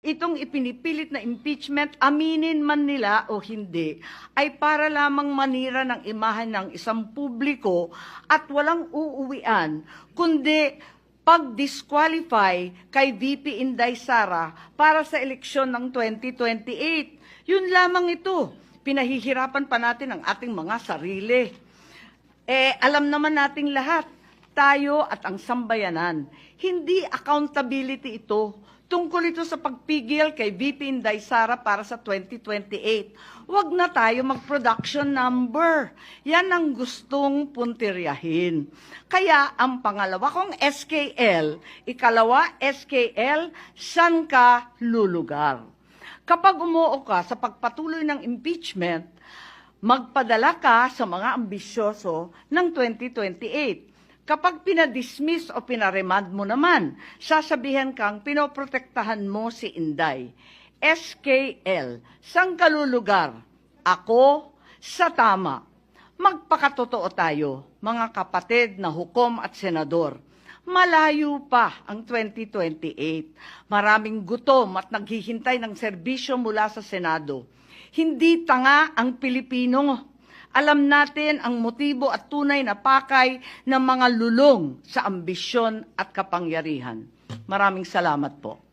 itong ipinipilit na impeachment, aminin man nila o hindi, ay para lamang manira ng imahe ng isang publiko at walang uuwian, kundi pag-disqualify kay VP Inday Sara para sa eleksyon ng 2028. Yun lamang ito. Pinahihirapan pa natin ang ating mga sarili. Alam naman nating lahat, tayo at ang sambayanan, hindi accountability ito. Tungkol ito sa pagpigil kay VP Inday Sara para sa 2028. Huwag na tayo mag-production number. Yan ang gustong puntiryahin. Kaya ang pangalawa kong SKL, ikalawa SKL, saan ka lulugar? Kapag umuo ka sa pagpatuloy ng impeachment, magpadala ka sa mga ambisyoso ng 2028. Kapag pinadismiss o pinaremand mo naman, sasabihan kang pinoprotektahan mo si Inday. SKL, saan ka lulugar? Ako sa tama. Magpakatotoo tayo, mga kapatid na hukom at senador. Malayo pa ang 2028. Maraming gutom at naghihintay ng serbisyo mula sa Senado. Hindi tanga ang Pilipino. Alam natin ang motibo at tunay na pakay ng mga lulong sa ambisyon at kapangyarihan. Maraming salamat po.